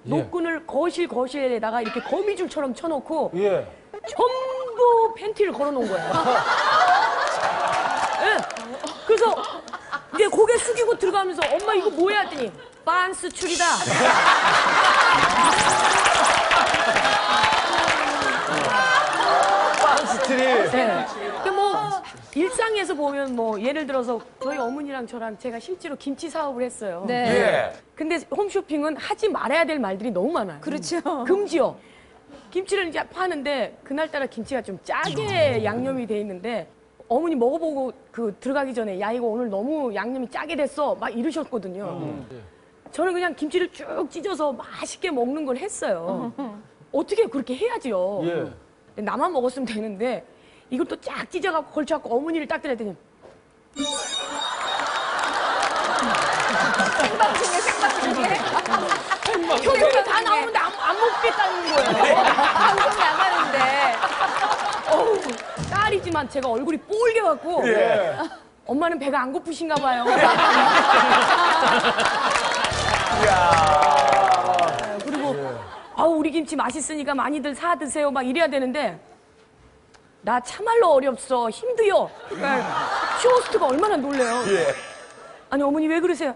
노끈을 거실에다가 이렇게 거미줄처럼 쳐놓고 전부 팬티를 걸어놓은 거예요. 예. 그래서 이제 고개 숙이고 들어가면서 엄마 이거 뭐야 했더니 빤스 출이다. 빤스 트리. 네. 뭐 일상에서 보면 뭐 예를 들어서 저희 어머니랑 저랑 제가 실제로 김치 사업을 했어요. 네. 근데 홈쇼핑은 하지 말아야 될 말들이 너무 많아요. 그렇죠. 금지요. 김치를 이제 파는데 그날따라 김치가 좀 짜게 양념이 돼 있는데 어머니 먹어보고 들어가기 전에 야 이거 오늘 너무 양념이 짜게 됐어 막 이러셨거든요. 저는 그냥 김치를 쭉 찢어서 맛있게 먹는 걸 했어요. 어떻게 그렇게 해야지요. 나만 먹었으면 되는데 이걸 또 쫙 찢어갖고 걸쳐갖고 어머니를 딱 드렸더니 생방송에 표정이 다 나오는데 안 먹겠다는 거예요. 방송 나가는데. 어우, 딸이지만 제가 얼굴이 뽀글게갖고 엄마는 배가 안 고프신가 봐요. 그리고 아우 우리 김치 맛있으니까 많이들 사 드세요 막 이래야 되는데 나 참말로 어렵소 힘드요. 그러니까 쇼호스트가 얼마나 놀래요. 아니 어머니 왜 그러세요?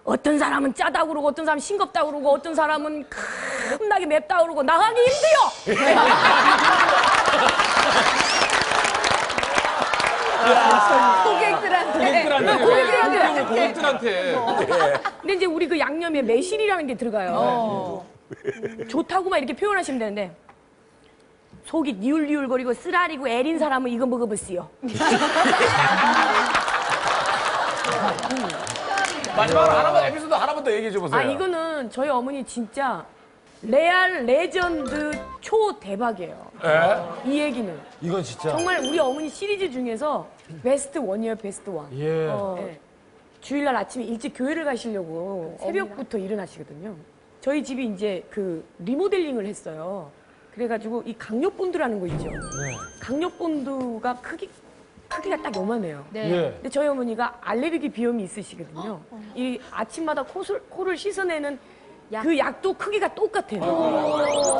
어떤 사람은 짜다고 그러고 어떤 사람은 싱겁다고 그러고 어떤 사람은 겁나게 맵다고 그러고 나가기 힘들요. 고객들한테. 근데 이제 우리 그 양념에 매실이라는 게 들어가요. 좋다고 막 이렇게 표현하시면 되는데 속이 니울니울거리고 쓰라리고 애린 사람은 이거 먹어보시오. 마지막으로 하나만 에피소드 하나만 더 얘기해 줘보세요. 아 이거는 저희 어머니 진짜 레알 레전드 초 대박이에요. 이 얘기는 이건 진짜. 정말 우리 어머니 시리즈 중에서 베스트 원이에요. 베스트 원. 네. 주일날 아침에 일찍 교회를 가시려고 새벽부터 일어나시거든요. 저희 집이 이제 리모델링을 했어요. 그래가지고 이 강력본드라는 거 있죠. 강력본드가 크기가 딱 요만해요. 근데 저희 어머니가 알레르기 비염이 있으시거든요. 이 아침마다 코를 씻어내는 그 약도 크기가 똑같아요.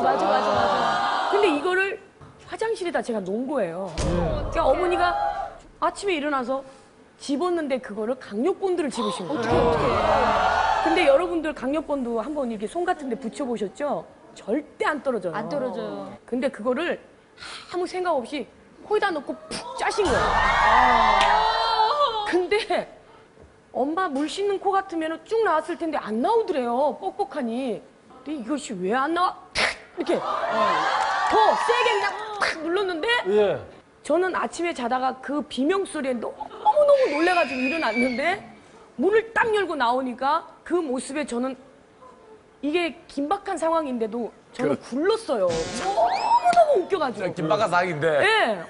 맞아. 근데 이거를 화장실에다 제가 놓은 거예요. 그러니까 어머니가 아침에 일어나서 집었는데 그거를 강력본드를 집으신 거예요. 근데 여러분들 강력본드 한번 이렇게 손 같은 데 붙여보셨죠? 절대 안 떨어져요. 안 떨어져요. 근데 그거를 아무 생각 없이 코에다 넣고 푹 짜신 거예요. 근데 엄마 물 씻는 코 같으면 쭉 나왔을 텐데 안 나오더래요. 뻑뻑하니. 근데 이것이 왜 안 나와? 이렇게 더 세게 그냥 팍 눌렀는데 저는 아침에 자다가 그 비명 소리에 너무너무 놀래가지고 일어났는데 문을 딱 열고 나오니까 그 모습에 저는 이게 긴박한 상황인데도 저는 굴렀어요. 너무너무 웃겨가지고. 김박한 상인데. 네.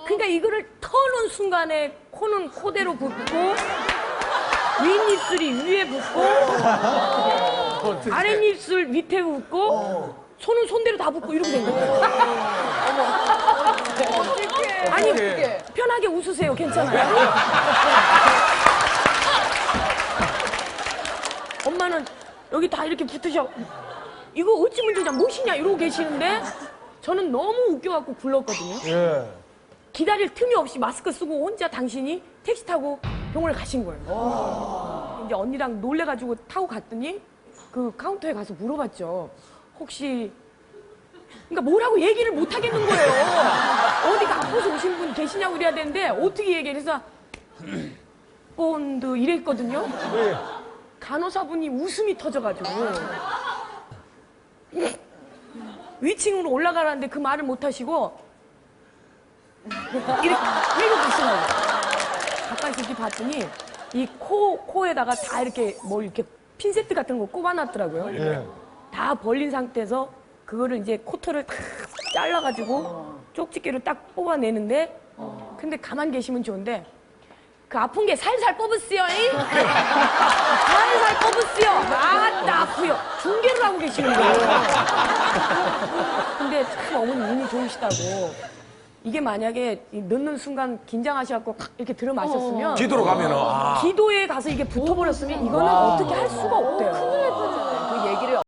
그러니까 이거를 터는 순간에 코는 코대로 붓고 윗입술이 위에 붓고 아랫입술 밑에 붓고 손은 손대로 다 붓고 이렇게 된 거예요. 아니 편하게 웃으세요. 괜찮아요. 엄마는 여기 다 이렇게 붙으셔. 이거 어찌 문제냐 무엇이냐 이러고 계시는데 저는 너무 웃겨갖고 굴렀거든요. 기다릴 틈이 없이 마스크 쓰고 혼자 당신이 택시 타고 병원을 가신 거예요. 이제 언니랑 놀래가지고 타고 갔더니 그 카운터에 가서 물어봤죠. 혹시 그러니까 뭐라고 얘기를 못 하겠는 거예요. 어디가 아파서 오신 분 계시냐고 이래야 되는데 어떻게 얘기를 해서 본드 이랬거든요. 간호사분이 웃음이 터져가지고 위층으로 올라가라는데 그 말을 못 하시고 이렇게 계시더라고요. 가까이서 이렇게 봤더니 이 코에다가 다 이렇게 뭐 이렇게 핀세트 같은 거 꼽아놨더라고요. 다 벌린 상태에서 그거를 이제 코털을 탁 잘라가지고 쪽집게로 딱 뽑아내는데 근데 가만 계시면 좋은데 그 아픈 게 살살 뽑으세요. 살살 뽑으세요. 아따 아프요. 중계를 하고 계시는 거예요. 근데 참 어머니 운이 좋으시다고. 이게 만약에 넣는 순간 긴장하셔갖고 이렇게 들어 마셨으면 기도로 가면은 기도에 가서 이게 붙어버렸으면 이거는 어떻게 할 수가 없대요. 큰일 날 뻔했잖아.